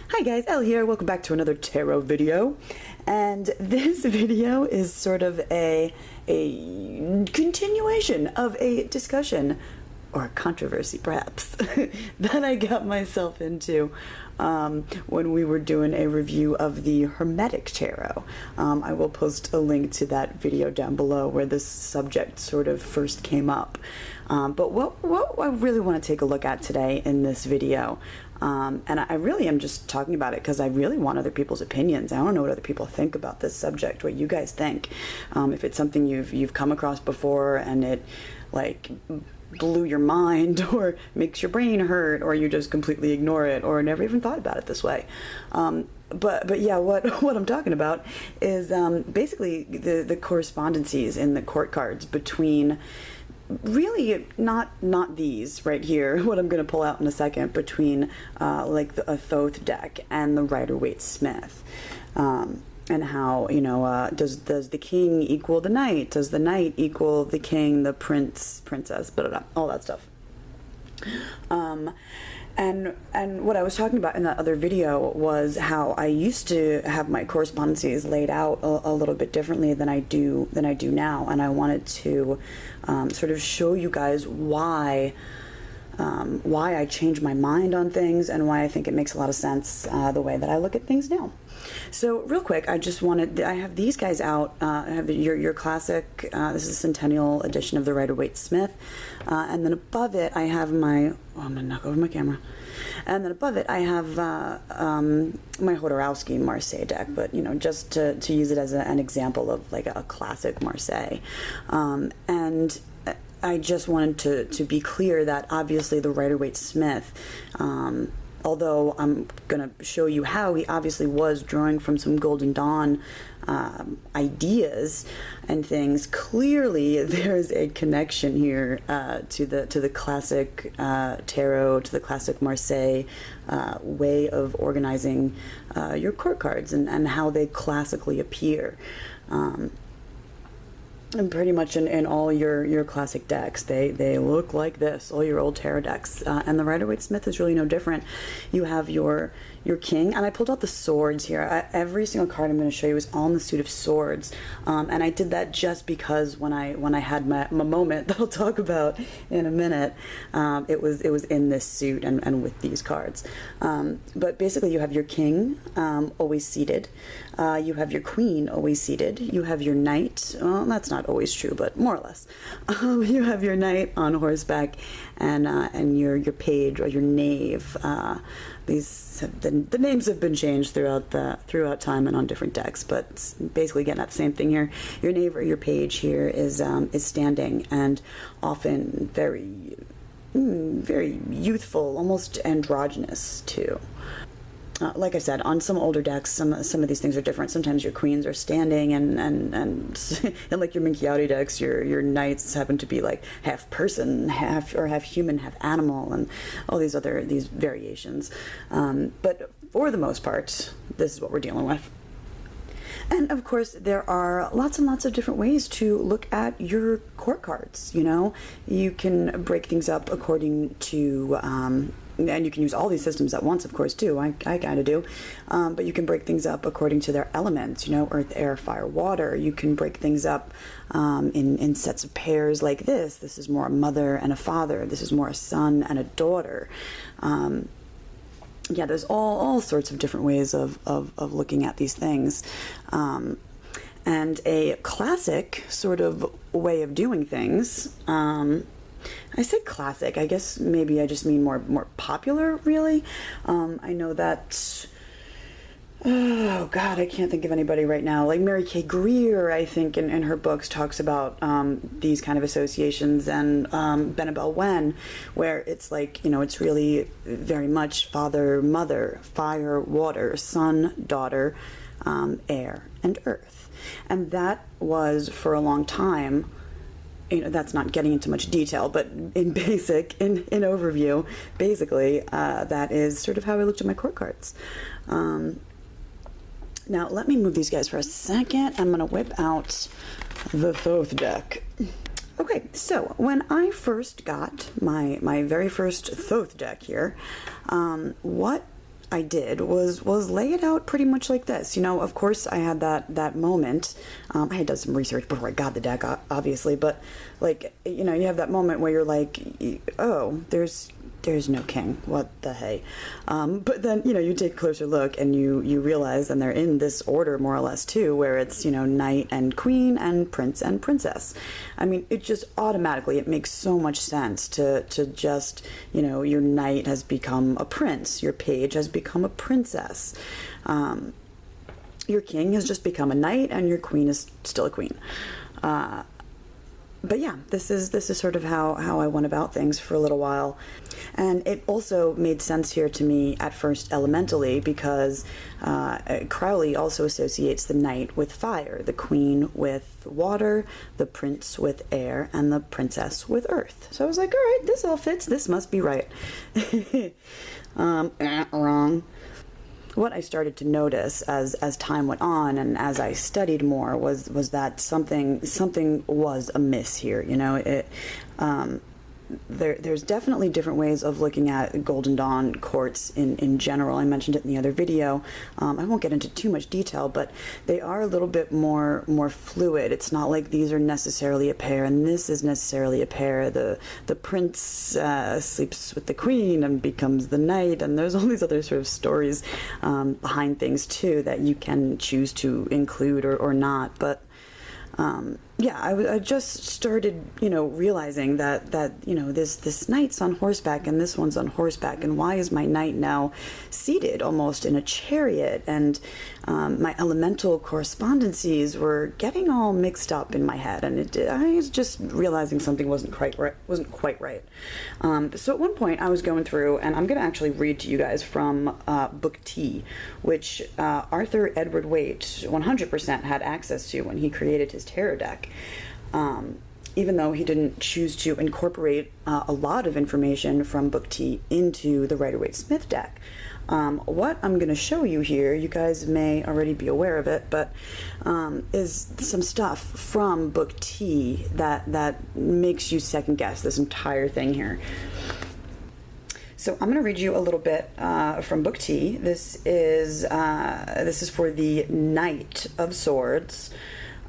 Hi guys, Elle here. Welcome back to another tarot video. And this video is sort of a continuation of a discussion, or a controversy perhaps, that I got myself into when we were doing a review of the Hermetic tarot. I will post a link to that video down below where this subject sort of first came up. But what I really want to take a look at today in this video, and I really am just talking about it because I really want other people's opinions. I want to know what other people think about this subject, what you guys think. If it's something you've come across before and it like blew your mind or makes your brain hurt, or you just completely ignore it or never even thought about it this way. But yeah, what I'm talking about is basically the correspondences in the court cards between, really not these right here, what I'm going to pull out in a second, between like a Thoth deck and the Rider-Waite Smith. And how, you know, does the king equal the knight? Does the knight equal the king, the prince, princess, blah, blah, blah, all that stuff. And what I was talking about in that other video was how I used to have my correspondences laid out a little bit differently than I do now, and I wanted to sort of show you guys why I changed my mind on things and why I think it makes a lot of sense the way that I look at things now. So real quick, I have these guys out. I have your classic, this is a Centennial edition of the Rider-Waite Smith, and then above it I have my, I'm gonna knock over my camera, and then above it I have my Hodorowski Marseille deck, but you know, just to use it as an example of like a classic Marseille, and I just wanted to be clear that obviously the Rider-Waite Smith, although I'm going to show you how he obviously was drawing from some Golden Dawn ideas and things, clearly there's a connection here to the classic tarot, to the classic Marseille way of organizing your court cards and how they classically appear. And pretty much in all your classic decks, they look like this, all your old tarot decks. And the Rider-Waite Smith is really no different. You have your king, and I pulled out the swords here. Every single card I'm going to show you is on the suit of swords. And I did that just because when I had my moment that I'll talk about in a minute, it was in this suit and with these cards. But basically you have your king always seated. You have your queen always seated. You have your knight. Well, that's not always true, but more or less. You have your knight on horseback, and your page or your knave. The names have been changed throughout time and on different decks, but it's basically getting at the same thing here. Your knave or your page here is standing, and often very youthful, almost androgynous too. Like I said, on some older decks, some of these things are different. Sometimes your queens are standing, and like your Minchiati decks, your knights happen to be like half person, half human, half animal, and all these variations. But for the most part, this is what we're dealing with. And of course, there are lots and lots of different ways to look at your court cards. You know, you can break things up according to, and you can use all these systems at once, of course, too. I kind of do. But you can break things up according to their elements, you know, earth, air, fire, water. You can break things up in sets of pairs like this. This is more a mother and a father. This is more a son and a daughter. Yeah, there's all sorts of different ways of looking at these things. And a classic sort of way of doing things, I say classic, I guess maybe I just mean more popular, really. I know that, oh God, I can't think of anybody right now. Like Mary Kay Greer, I think in her books talks about these kind of associations, and Benabel Wen, where it's like, you know, it's really very much father, mother, fire, water, son, daughter, air, and earth. And that was for a long time, you know, that's not getting into much detail, but in overview, basically, that is sort of how I looked at my court cards. Now, let me move these guys for a second. I'm going to whip out the Thoth deck. Okay, so when I first got my very first Thoth deck here, what I did was lay it out pretty much like this. You know, of course, I had that moment. I had done some research before I got the deck, obviously, but like, you know, you have that moment where you're like, oh, there's no king. What the hey? But then, you know, you take a closer look and you realize, and they're in this order more or less too, where it's, you know, knight and queen and prince and princess. I mean, it just automatically, it makes so much sense to just, you know, your knight has become a prince, your page has become a princess, your king has just become a knight, and your queen is still a queen. But yeah, this is sort of how I went about things for a little while. And it also made sense here to me at first elementally, because Crowley also associates the knight with fire, the queen with water, the prince with air, and the princess with earth. So I was like, all right, this all fits. This must be right. Wrong. What I started to notice as time went on and as I studied more was that something was amiss here. You know, there's definitely different ways of looking at Golden Dawn quartz in general. I mentioned it in the other video. I won't get into too much detail, but they are a little bit more fluid. It's not like these are necessarily a pair and this is necessarily a pair. The prince sleeps with the queen and becomes the knight, and there's all these other sort of stories behind things too that you can choose to include or not. But yeah, I just started, you know, realizing that you know, this knight's on horseback and this one's on horseback, and why is my knight now seated almost in a chariot? And my elemental correspondences were getting all mixed up in my head, and I was just realizing something wasn't quite right. So at one point I was going through, and I'm going to actually read to you guys from Book T, which Arthur Edward Waite 100% had access to when he created his tarot deck. Even though he didn't choose to incorporate a lot of information from Book T into the Rider-Waite-Smith deck. What I'm going to show you here, you guys may already be aware of it, but is some stuff from Book T that makes you second guess this entire thing here. So I'm going to read you a little bit from Book T. This is for the Knight of Swords,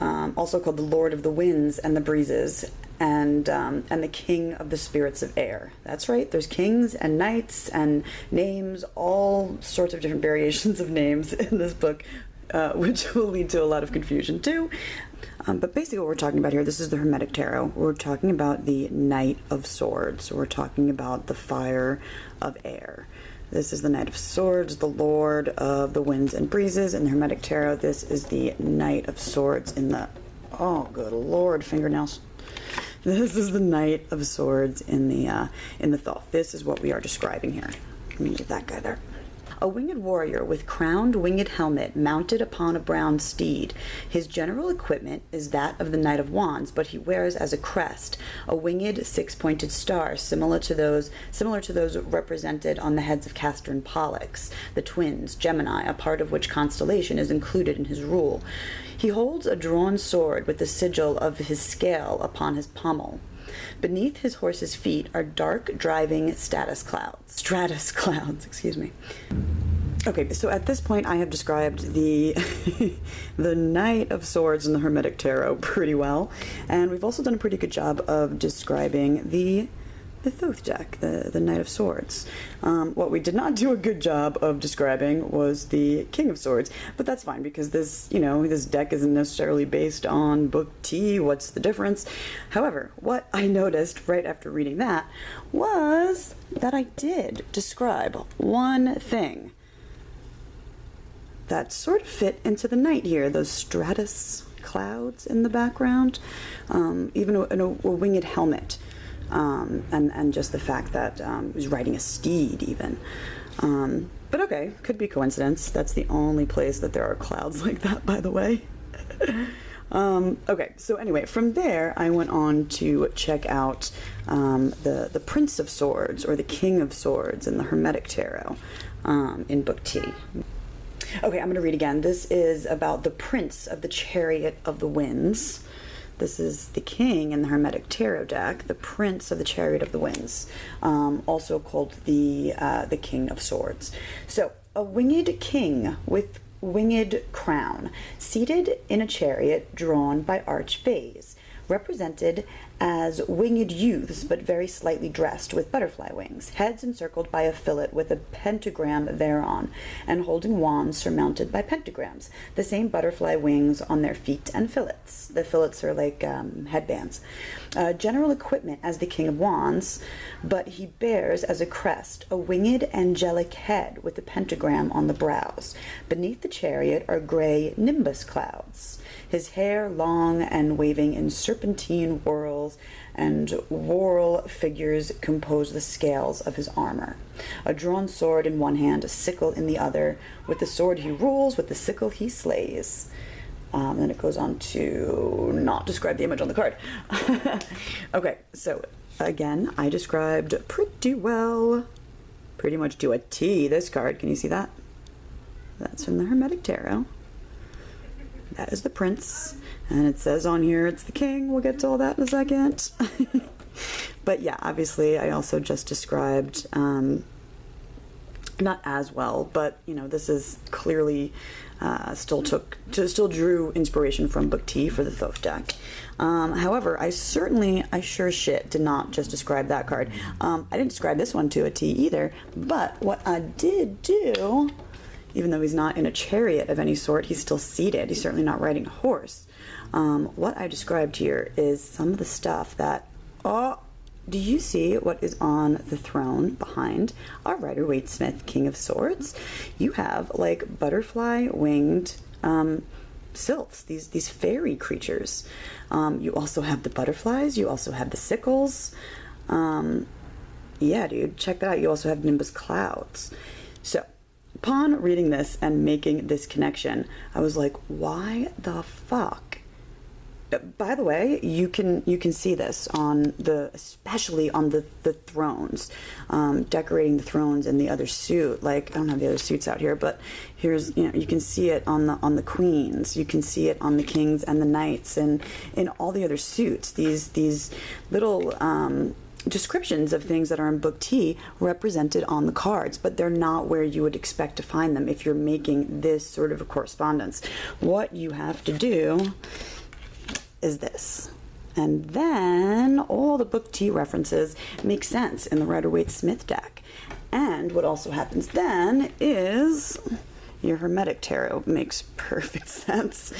also called the Lord of the Winds and the Breezes, and the King of the Spirits of Air. That's right, there's kings and knights and names, all sorts of different variations of names in this book, which will lead to a lot of confusion too. But basically what we're talking about here, this is the Hermetic Tarot. We're talking about the Knight of Swords. We're talking about the fire of air. This is the Knight of Swords, the Lord of the Winds and Breezes. In the Hermetic Tarot, this is the Knight of Swords in the... Oh, good Lord, fingernails. This is the Knight of Swords in the Thoth. This is what we are describing here. Let me leave that guy there. A winged warrior with crowned winged helmet mounted upon a brown steed. His general equipment is that of the Knight of Wands, but he wears as a crest a winged six-pointed star similar to those represented on the heads of Castor and Pollux, the twins, Gemini, a part of which constellation is included in his rule. He holds a drawn sword with the sigil of his scale upon his pommel. Beneath his horse's feet are dark, driving stratus clouds, excuse me. Okay, so at this point I have described the the Knight of Swords in the Hermetic Tarot pretty well, and we've also done a pretty good job of describing the Thoth deck, the Knight of Swords. What we did not do a good job of describing was the King of Swords, but that's fine because this deck isn't necessarily based on Book T. What's the difference? However, what I noticed right after reading that was that I did describe one thing that sort of fit into the Knight here, those stratus clouds in the background, even a winged helmet. And just the fact that he's riding a steed even. But okay, could be coincidence. That's the only place that there are clouds like that, by the way. Okay, so anyway, from there I went on to check out the Prince of Swords, or the King of Swords in the Hermetic Tarot in Book T. Okay, I'm going to read again. This is about the Prince of the Chariot of the Winds. This is the King in the Hermetic Tarot deck, the Prince of the Chariot of the Winds, also called the King of Swords. So a winged king with winged crown, seated in a chariot drawn by archfays, represented as winged youths, but very slightly dressed with butterfly wings, heads encircled by a fillet with a pentagram thereon, and holding wands surmounted by pentagrams, the same butterfly wings on their feet and fillets. The fillets are like headbands. General equipment as the King of Wands, but he bears as a crest a winged angelic head with a pentagram on the brows. Beneath the chariot are gray nimbus clouds. His hair long and waving in serpentine whirls, and whorl figures compose the scales of his armor. A drawn sword in one hand, a sickle in the other. With the sword he rules, with the sickle he slays. Then it goes on to not describe the image on the card. Okay, so again, I described pretty well, pretty much to a T, this card. Can you see that? That's from the Hermetic Tarot. That is the prince, and it says on here it's the king. We'll get to all that in a second. But yeah, obviously I also just described, not as well, but you know, this is clearly still drew inspiration from Book T for the Thoth deck. However, I sure shit did not just describe that card. I didn't describe this one to a T either, but what I did do, even though he's not in a chariot of any sort, he's still seated. He's certainly not riding a horse. What I described here is some of the stuff that... Oh, do you see what is on the throne behind our Rider-Waite Smith King of Swords? You have, like, butterfly-winged sylphs, these fairy creatures. You also have the butterflies. You also have the sickles. Yeah, dude, check that out. You also have nimbus clouds. So... upon reading this and making this connection, I was like, why the fuck? By the way, you can see this on especially on the thrones, decorating the thrones in the other suit. Like, I don't have the other suits out here, but here's, you know, you can see it on the queens, you can see it on the kings and the knights, and in all the other suits. These little descriptions of things that are in Book T represented on the cards, but they're not where you would expect to find them if you're making this sort of a correspondence. What you have to do is this. And then all the Book T references make sense in the Rider-Waite Smith deck. And what also happens then is your Hermetic Tarot makes perfect sense.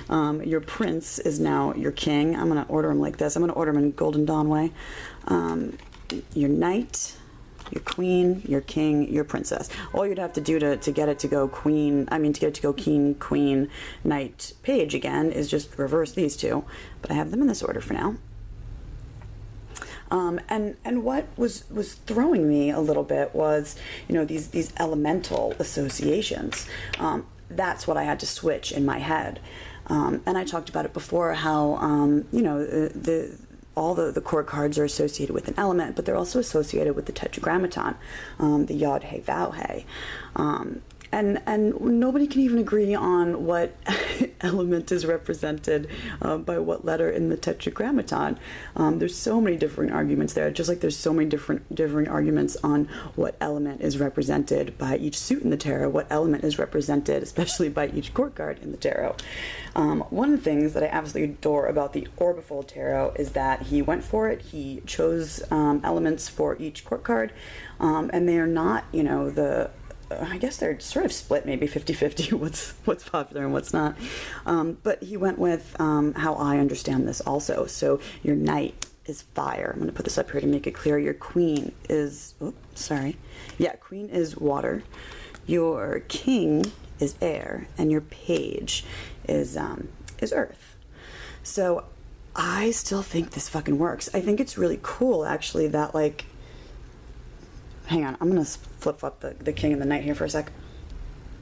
Your prince is now your king. I'm going to order him like this. I'm going to order him in Golden Dawn way. Your knight, your queen, your king, your princess. All you'd have to do to get it to go queen, to get it to go king, queen, knight, page again is just reverse these two. But I have them in this order for now. And what was throwing me a little bit was, you know, these elemental associations. That's what I had to switch in my head. And I talked about it before, how, you know, all the court cards are associated with an element, but they're also associated with the tetragrammaton, the Yod He Vav He. And nobody can even agree on what element is represented by what letter in the tetragrammaton. There's so many different arguments there, just like there's so many different arguments on what element is represented by each suit in the tarot, what element is represented especially by each court card in the tarot. One of the things that I absolutely adore about the Orbifold tarot is that he went for it. He chose elements for each court card, and they are not, you know, I guess they're sort of split, maybe 50-50, what's popular and what's not. But he went with how I understand this also. So your knight is fire. I'm going to put this up here to make it clear. Your queen is, queen is water. Your king is air, and your page is earth. So I still think this fucking works. I think it's really cool, actually, that, like, hang on, I'm going to flip-flop the king and the knight here for a sec.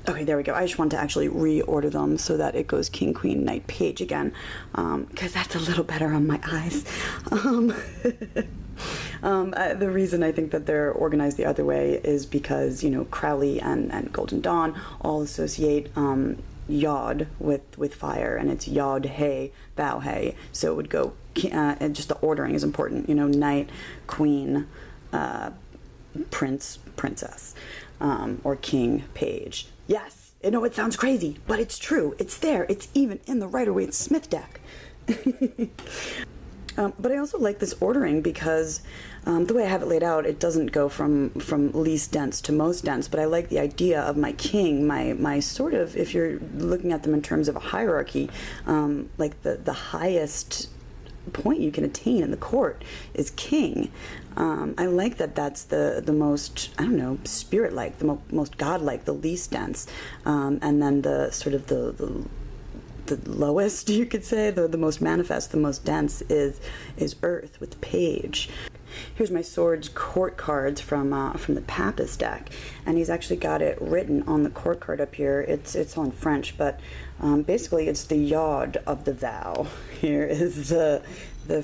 Okay, there we go. I just want to actually reorder them so that it goes king, queen, knight, page again, because that's a little better on my eyes. The reason I think that they're organized the other way is because, you know, Crowley and Golden Dawn all associate Yod with fire, and it's Yod He Vav He. So it would go, and just the ordering is important. You know, knight, queen, prince, princess. or king page. Yes, I know it sounds crazy, but it's true. It's there. It's even in the Rider-Waite Smith deck. But I also like this ordering because the way I have it laid out, it doesn't go from least dense to most dense, but I like the idea of my king, my sort of, if you're looking at them in terms of a hierarchy, like the highest point you can attain in the court is king. I like that that's the most, I don't know, spirit-like, the most god-like, the least dense, and then the sort of the lowest, you could say, the most manifest, the most dense is Earth with the page. Here's my swords court cards from the Papus deck, and he's actually got it written on the court card up here. It's all in French, but basically it's the yod of the vow. Here is the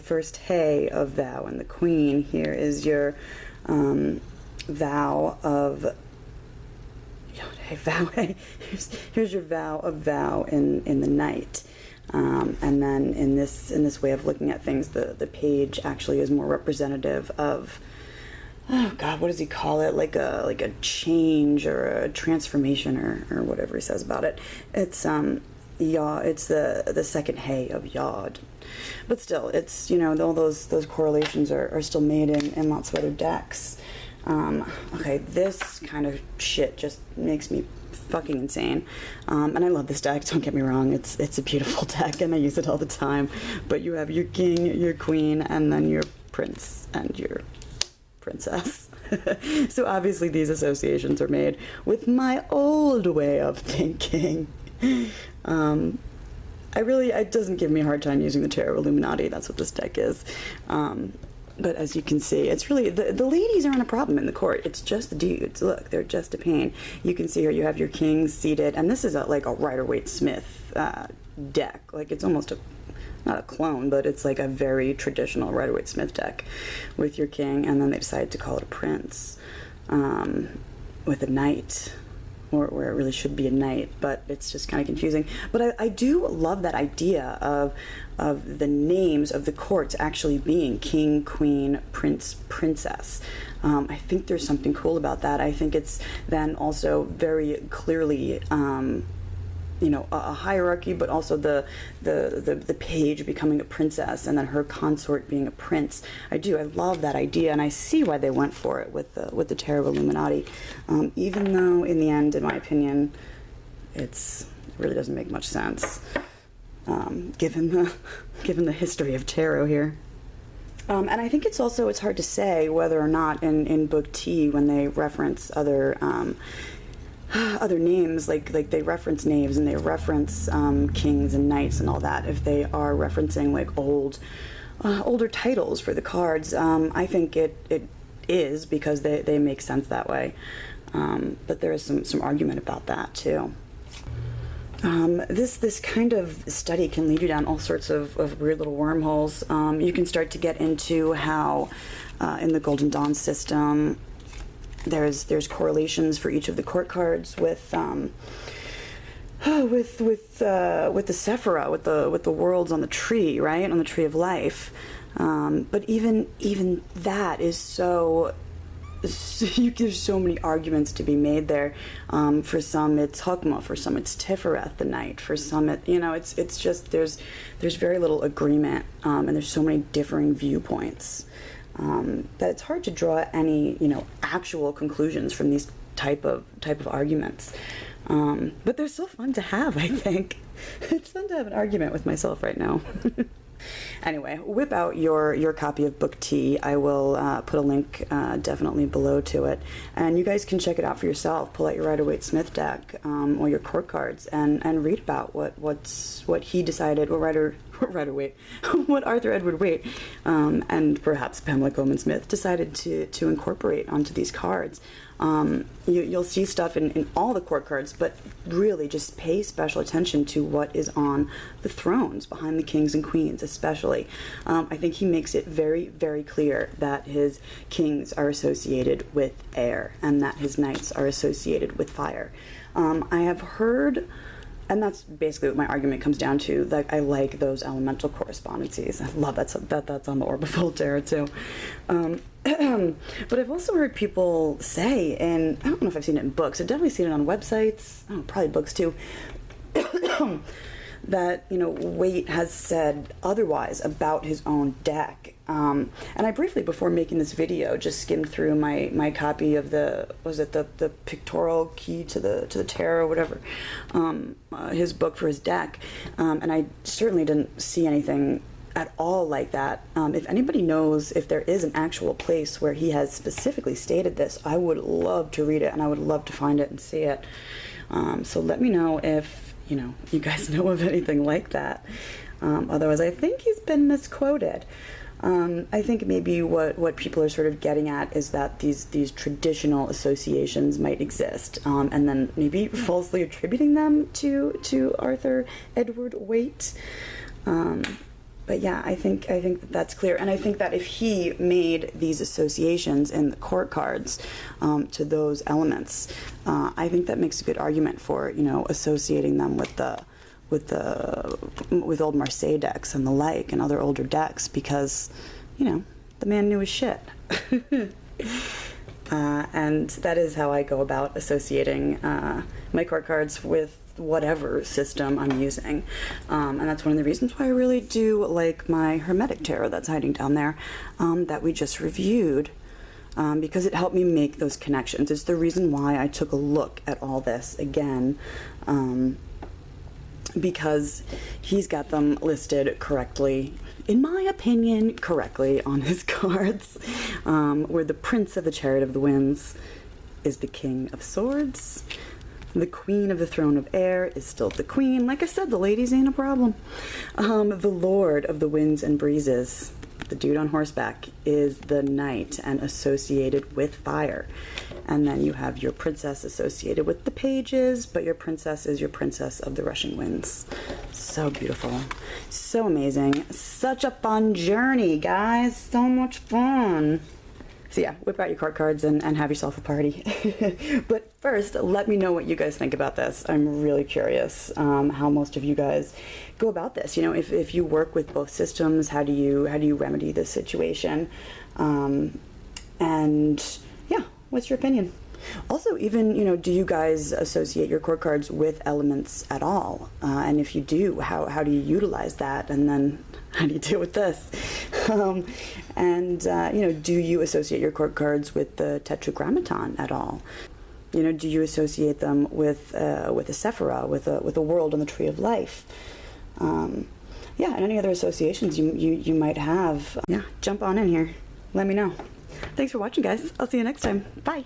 first hay of vow, and the queen. Here is your vow of vow. Here's your vow of vow in the night, and then in this way of looking at things, the page actually is more representative of, oh God, what does he call it? Like a change or a transformation or whatever he says about it. It's it's the second hay of yod. But still, it's, all those correlations are still made in lots of other decks. Okay, this kind of shit just makes me fucking insane. And I love this deck, don't get me wrong, it's a beautiful deck and I use it all the time. But you have your king, your queen, and then your prince and your princess. So obviously these associations are made with my old way of thinking. It doesn't give me a hard time using the Tarot Illuminati. That's what this deck is. But as you can see, it's really, the ladies aren't a problem in the court. It's just the dudes. Look, they're just a pain. You can see here you have your kings seated, and this is like a Rider-Waite Smith deck. Like, it's almost not a clone, but it's like a very traditional Rider-Waite Smith deck with your king, and then they decided to call it a prince with a knight. Or where it really should be a knight, but it's just kind of confusing. But I do love that idea of the names of the courts actually being king, queen, prince, princess. I think there's something cool about that. I think it's then also very clearly a hierarchy, but also the page becoming a princess and then her consort being a prince. I love that idea, and I see why they went for it with the Tarot Illuminati, even though in the end, in my opinion, it really doesn't make much sense, given the history of tarot here. And I think it's hard to say whether or not in Book T, when they reference other names, like they reference names and they reference kings and knights and all that, if they are referencing like older titles for the cards, I think it is because they make sense that way. But there is some argument about that too. This kind of study can lead you down all sorts of weird little wormholes. You can start to get into how in the Golden Dawn system there's correlations for each of the court cards with the Sephira, with the worlds on the tree, right, on the tree of life. But even that is there's so many arguments to be made there. For some it's Hokmah, for some it's Tifereth the night, for some it's just there's very little agreement, and there's so many differing viewpoints. That it's hard to draw any, actual conclusions from these type of arguments. But they're still fun to have, I think. It's fun to have an argument with myself right now. Anyway, whip out your copy of Book T. I will put a link definitely below to it, and you guys can check it out for yourself. Pull out your Rider-Waite Smith deck or your court cards and read about what he decided, what Arthur Edward Waite and perhaps Pamela Coleman Smith decided to incorporate onto these cards. You'll see stuff in all the court cards, but really just pay special attention to what is on the thrones behind the kings and queens, especially. I think he makes it very, very clear that his kings are associated with air and that his knights are associated with fire. I have heard And that's basically what my argument comes down to. Like, I like those elemental correspondences. I love that's on the Orbifold Tarot too. But I've also heard people say, and I don't know if I've seen it in books, I've definitely seen it on websites, probably books too, that, you know, Waite has said otherwise about his own deck. And I briefly, before making this video, just skimmed through my copy of the pictorial key to the tarot, whatever, his book for his deck, and I certainly didn't see anything at all like that. If anybody knows if there is an actual place where he has specifically stated this, I would love to read it, and I would love to find it and see it. So let me know if, you know, you guys know of anything like that. Otherwise, I think he's been misquoted. I think maybe what people are sort of getting at is that these traditional associations might exist, and then maybe falsely attributing them to Arthur Edward Waite. But yeah, I think that's clear, and I think that if he made these associations in the court cards to those elements, I think that makes a good argument for, you know, associating them with old Marseille decks and the like, and other older decks, because, you know, the man knew his shit. And that is how I go about associating my court cards with whatever system I'm using. And that's one of the reasons why I really do like my Hermetic tarot that's hiding down there, that we just reviewed, because it helped me make those connections. It's the reason why I took a look at all this again, because he's got them listed correctly, in my opinion, correctly on his cards, where the Prince of the Chariot of the Winds is the King of Swords. The Queen of the Throne of Air is still the Queen. Like I said, the ladies ain't a problem. The Lord of the Winds and Breezes, the dude on horseback, is the Knight and associated with fire. And then you have your princess associated with the pages, but your princess is your princess of the rushing winds. So beautiful. So amazing. Such a fun journey, guys. So much fun. So yeah, whip out your court cards and have yourself a party. But first, let me know what you guys think about this. I'm really curious how most of you guys go about this. You know, if you work with both systems, how do you remedy this situation? And yeah, what's your opinion? Also, even, you know, do you guys associate your court cards with elements at all? And if you do, how do you utilize that? And then how do you deal with this? You know, do you associate your court cards with the Tetragrammaton at all? You know, do you associate them with a Sephira, with a world on the Tree of Life? Yeah, and any other associations you might have. Yeah, jump on in here. Let me know. Thanks for watching, guys. I'll see you next time. Bye.